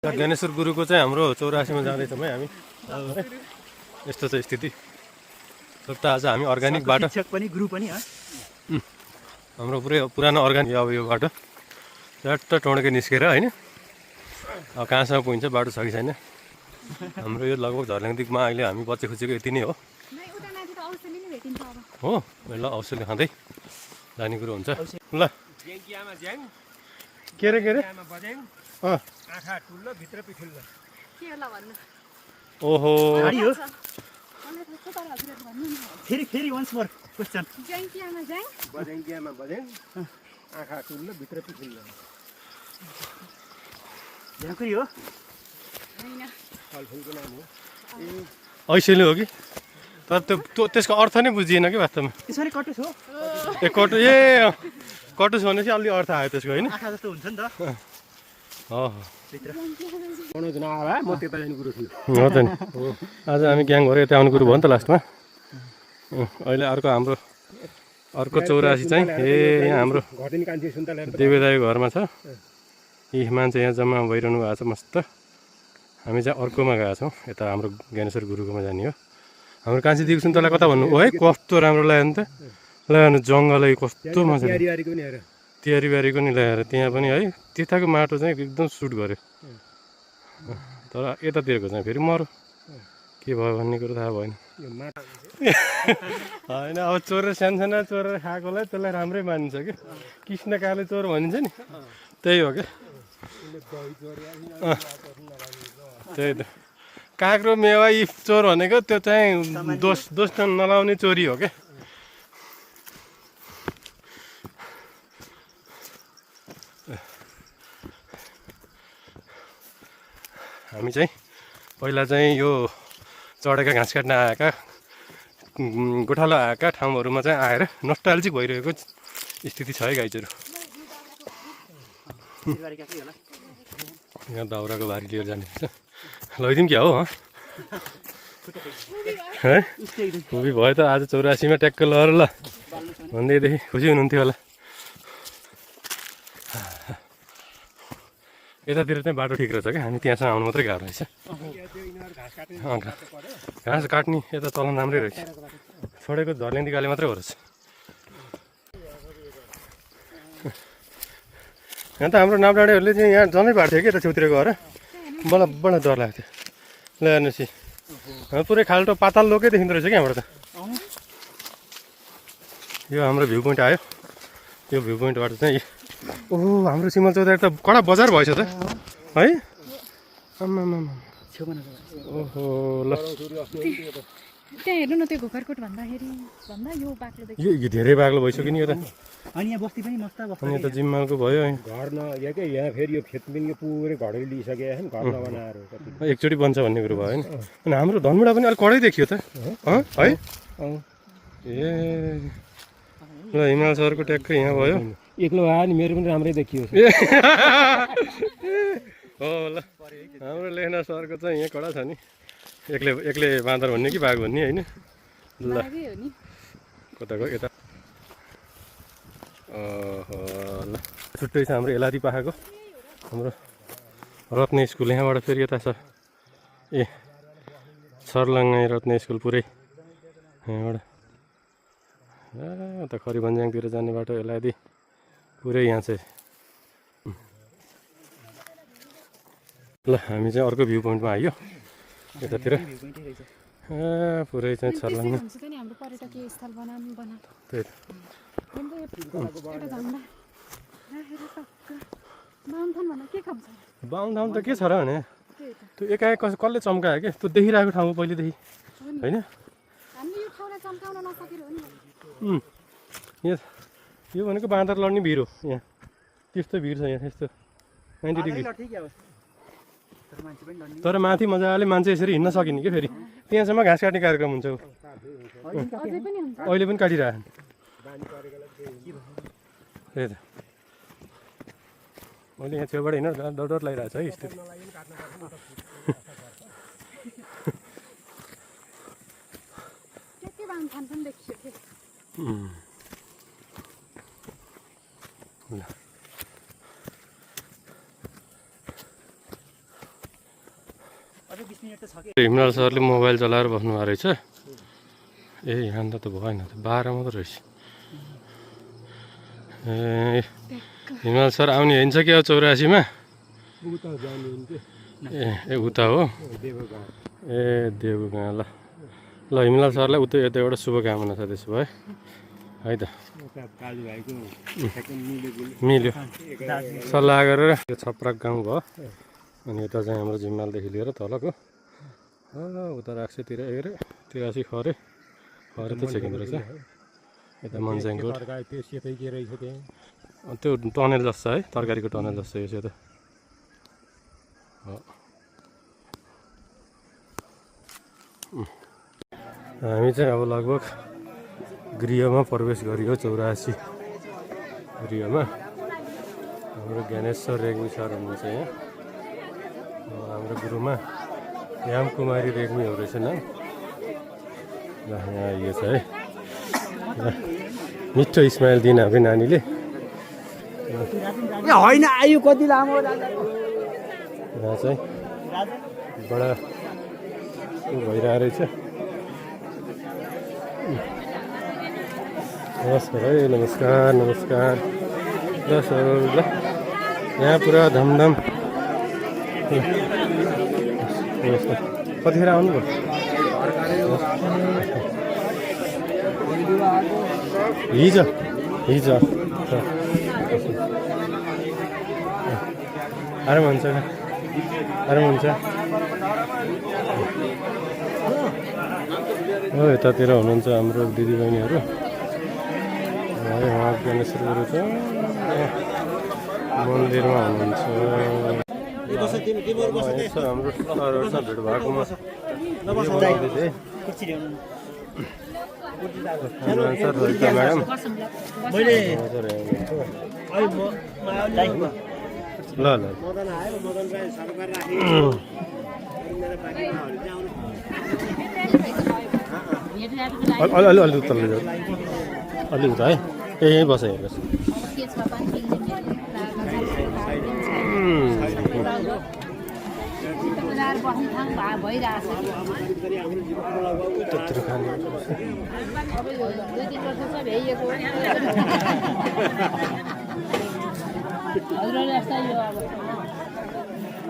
ज्ञानेश्वर गुरुको चाहिँ हाम्रो 84मा जाँदैछौँ है हामी। यस्तो छ स्थिति। त आज हामी अर्ग्यानिक बाटो पनि गुरु पनि हाम्रो पुरै पुरानो अर्ग्यानिक अब यो बाटो झट्ट टोड्के निस्केर होइन। अब कहाँसम्म पुगिन्छ बाटो छ कि छैन। हाम्रो यो लगभग झर्ल्याङदेखिमा अहिले हामी बच्चे खुचेको यति नै हो। हो ल औषधि खाँदै जाने कुरो हुन्छ ल। के अरे आँखा ठुलो भित्र पिठुल्लो ओहो फेरि फेरि वन्स मोर क्वेश्चन आँखा ठुलो भित्र पिठुल्लो झाँकुरी हो फलफुलको नाम हो। ऐसेले हो कि तर त्यो त्यसको अर्थ नै बुझिएन कि वास्तवमा। त्यसरी कटुस हो कटुस भनेपछि अलि अर्थ आयो त्यसको होइन। आँखा जस्तो हुन्छ नि त मनोज नआवा म त्यता जाने कुरो थियो। हो त नि। आज हामी ग्याङभर यता आउने कुरो भयो नि त लास्टमा। अहिले हाम्रो अर्को 84 चाहिँ यहाँ हाम्रो घटिनी कान्छी सुन्तला देवीदाईको घरमा छ। यी मान्छे यहाँ जम्मा भइरहनु भएको छ मस्त। हामी चाहिँ अर्कोमा गएको छौँ यता हाम्रो ज्ञानेश्वर गुरुकोमा जाने हो। हाम्रो कान्छी दिएको सुन्तला कता भन्नु हो है कस्तो राम्रो लाग्यो नि त। ल्याउनु जङ्गलै कस्तो मजा तिहारी बारीको नि ल्याएर त्यहाँ पनि है त्यताको माटो चाहिँ एकदम सुट गर्यो। तर यतातिरको चाहिँ फेरि मरो के भयो भन्ने कुरो थाहा भएन। होइन अब चोरेर सानसाना चोरेर खाएकोलाई त्यसलाई राम्रै मानिन्छ कि कृष्ण काले चोर भनिन्छ नि त्यही हो क्या। त्यही त काँक्रो मेवा यी चोर भनेको त्यो चाहिँ दोष नलाउने चोरी हो क्या। हामी चाहिँ पहिला चाहिँ यो चढेका घाँस काट्न आएका गोठालो आएका ठाउँहरूमा चाहिँ आएर नस्टाल्जिक भइरहेको स्थिति छ है गाइजहरू। यहाँ दाउराको भारी लिएर जाने लैदिउँ क्या हो है खुबी भयो त आज 84मा ट्याक्क लर ल भन्दैदेखि खुसी हुनुहुन्थ्यो होला। यतातिर चाहिँ बाटो ठिक रहेछ क्या हामी त्यहाँसम्म आउनु मात्रै गाह्रो रहेछ। घाँस काट्ने यता चलन राम्रै रहेछ छोडेको झर्ल्याङदेखि गाले मात्रै हो रहेछ। यहाँ त हाम्रो नापडाँडेहरूले चाहिँ यहाँ जम्मै बाँड्थ्यो कि यता छेउतिर गएर बडा डर लाग्थ्यो। ल हेर्नुहोस् पुरै खाल्टो पाताल लोकै देखिँदो रहेछ कि यहाँबाट त। यो हाम्रो भ्यू पोइन्ट आयो। यो भ्यू पोइन्टबाट चाहिँ ओहो हाम्रो सिमल चौधरी त कडा बजार भएछ त है। ओहो ल त्यहाँ हेर्नु न त्यो घोकरकोट भन्दाखेरि यो बाक्लो यो धेरै बाक्लो भइसक्यो नि यो त। अनि यहाँ बस्ती पनि मस्त बस्छ। अनि त जिम्मालको भयो घर यहाँ के यहाँ फेरि यो खेत पनि पुरै घडै लिइसके घर नबनाएर एकचोटि बन्छ भन्ने कुरो भयो होइन। अनि हाम्रो धनमुडा पनि अलिक कडै देखियो त है। ए ल हिमाल सरको ट्याक्कै यहाँ भयो। एक्लो आयो नि मेरो पनि राम्रै देखियो। हो ल हाम्रो लेखनाथ सरको चाहिँ यहाँ कडा छ नि। एक्लै बाँदर भन्ने कि बाघ भन्ने होइन। ल कताको यता ल छुट्टै छ हाम्रो एलादी पाखाको हाम्रो रत्न स्कुल यहाँबाट फेरि यता छ। ए सर्लाङ्गाई रत्न स्कुल पुरै यहाँबाट त खरिबन्ज्याङतिर जाने बाटो एलादी पुरै यहाँ चाहिँ। ल हामी चाहिँ अर्को भ्यू पोइन्टमा आइयो यतातिर पुरै चाहिँ छर्लङ्ग त्यही बाहुन ठाउँ त के छ र भने त्यो एकाएक कसले चम्कायो क्या त्यो देखिरहेको ठाउँमा पहिलेदेखि होइन। यहाँ यो भनेको बाँदर लड्ने भिड हो यहाँ त्यस्तो भिड छ यहाँ त्यस्तो 90 डिग्री। तर माथि मजाले मान्छे यसरी हिँड्न सकिने कि फेरि त्यहाँसम्म घाँस काट्ने कार्यक्रम हुन्छ अहिले पनि काटिरहेको त्यही त। मैले यहाँ छेउबाट हिँड्न डर लागिरहेको छ है स्थिति। ल अझै 20 मिनेट त छ के हिमलाल सरले मोबाइल चलाएर बस्नुभएको रहेछ ए यहाँ त भएन त 12 मात्र रहेछ ए हिमलाल सर आउने हुन्छ कि अब 84मा ए उता हो ए देवगाँ ल ल हिमलाल सरलाई उता यता एउटा शुभकामना छ त्यसो भए है त दाजुभाइको मिल्यो सल्लाह गरेर यो छप्राक गाउँ भयो अनि यता चाहिँ हाम्रो जिम्मालदेखि लिएर तलको उता राक्सेतिर हेरे 83 खरे खरे त छेकिँदो रहेछ यता मन्स्याङको त्यो सेतै के रहेछ त्यहाँ त्यो टनल जस्तो है तरकारीको टनल जस्तो यो चाहिँ त हामी चाहिँ अब लगभग गृहमा प्रवेश गरियो 84 गृहमा हाम्रो ज्ञानेश्वर रेग्मी सर हुनुहुन्छ यहाँ हाम्रो गुरुमा याम कुमारी रेग्मी हो रहेछ नाम ल यहाँ यो छ है मिठो स्माइल दिन अब नानीले होइन आयु कति लामो यहाँ चाहिँ बडा भइरहेको रहेछ नमस्कार है नमस्कार नमस्कार ल सर ल यहाँ पुरा धमधम कतिखेर आउनुभयो हिजो हिजो आराम हुन्छ आराम हुन्छ हो यतातिर हुनुहुन्छ हाम्रो दिदीबहिनीहरू है उहाँ ज्ञानेश्वर गुरु छ मन्दिरमा हुनुहुन्छ हाम्रो सरहरूसँग भेट भएकोमा ल ल अलि अलि उत्तर अलि उता है ए यहीँ बस यहीँ बस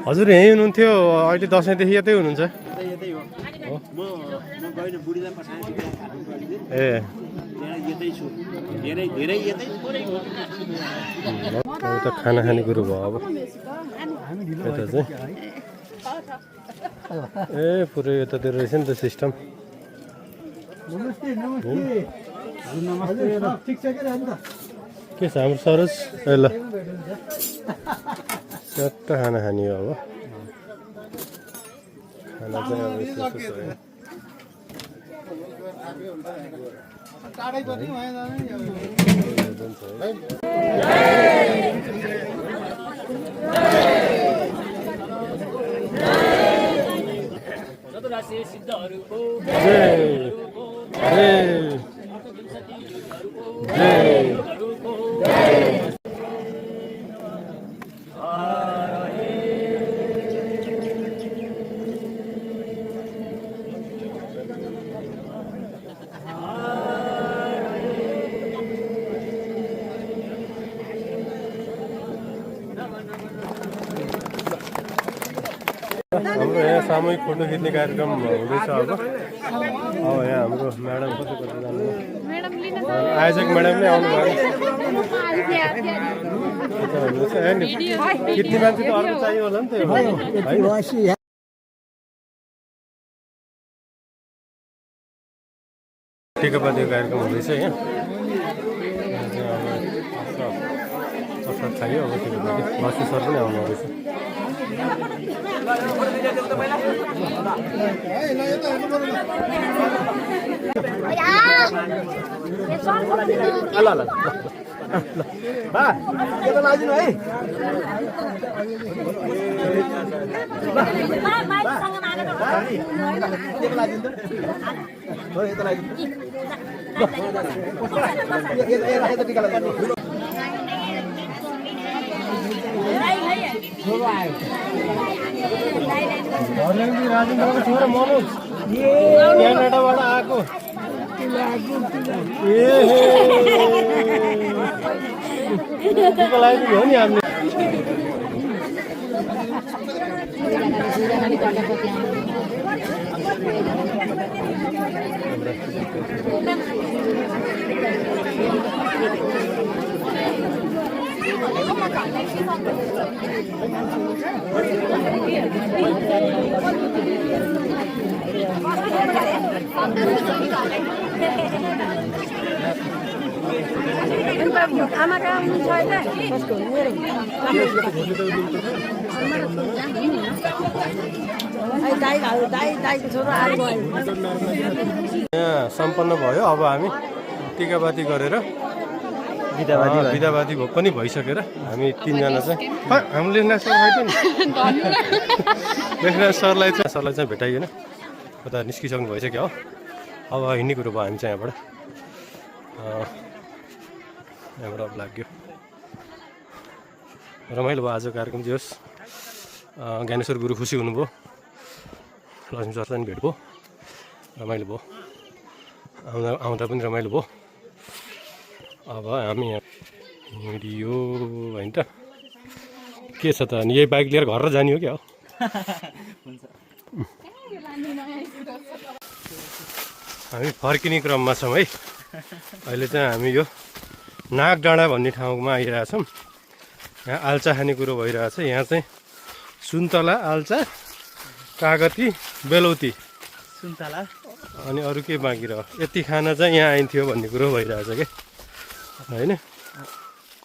हजुर यहीँ हुनुहुन्थ्यो अहिले दसैँदेखि यतै हुनुहुन्छ ए त खाना खाने कुरो भयो अब यता चाहिँ ए पुरै यतातिर रहेछ नि त सिस्टम के छ हाम्रो सरोज ए ल सट्ट खाना खाने हो अब खाना चाहिँ अब यस्तो हाम्रो यहाँ सामूहिक फोटो खिच्ने कार्यक्रम हुँदैछ अब यहाँ हाम्रो म्याडम कति जानु आयोजक म्याडम नै आउनु भयो खिच्ने मान्छे त अर्को चाहियो होला नि त टिकापातीको कार्यक्रम हुँदैछ यहाँ प्रसाद खायो अब टिकापाती मासु सर पनि आउनु हुँदैछ राजेन्द्रको छोरा मनोज क्यानाडाबाट आएको लागि हो नि हामीले यहाँ सम्पन्न भयो। अब हामी टिकाबाती गरेर बिदाबादी पनि भइसकेर हामी तिनजना चाहिँ हामीले लेखनाथ सर भयो नि लेखनाथ सरलाई चाहिँ भेटाइएन कता निस्किसक्नु भइसक्यो हो। अब हिँड्ने कुरो भयो हामी चाहिँ यहाँबाट अब लाग्यो। रमाइलो भयो आज कार्यक्रम जे होस्। ज्ञानेश्वर गुरु खुसी हुनुभयो, लक्ष्मी सरलाई पनि भेट भयो, रमाइलो भयो, आउँदा पनि रमाइलो भयो। अब हामी यहाँ हिँडियो होइन त के छ त अनि यही बाइक लिएर घर जाने हो क्या हो। हामी फर्किने क्रममा छौँ है। अहिले चाहिँ हामी यो नाग डाँडा भन्ने ठाउँमा आइरहेछौँ। यहाँ आल्चा खाने कुरो भइरहेछ। यहाँ चाहिँ सुन्तला, आल्चा, कागती, बेलौती, सुन्तला अनि अरू के बाँकी रह्यो यति खाना चाहिँ यहाँ आइन्थ्यो भन्ने कुरो भइरहेछ क्या होइन।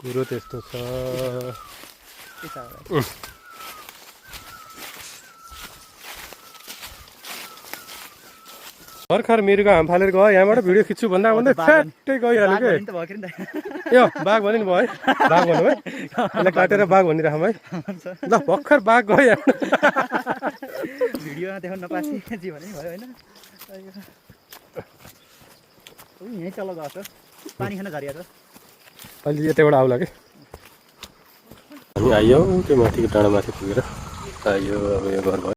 कुरो त्यस्तो छ। भर्खर मिरुको हाम फालेर गयो। यहाँबाट भिडियो खिच्छु भन्दा भन्दै फ्याट्टै गइहाल्यो क्या। यो बाघ भन्यो नि भयो है, बाघ भन्नु है, यसलाई काटेर बाघ भनिराखौँ है। ल भर्खर बाघ गयो भिडियोमा देखाउन नपासी जे भने भयो होइन। यहीँ तल गएको पानी खान झरिया छ। अहिले यतैबाट आउला कि हामी आइयो त्यो माथिको डाँडामाथि पुगेर आइयो। अब यो घर भयो।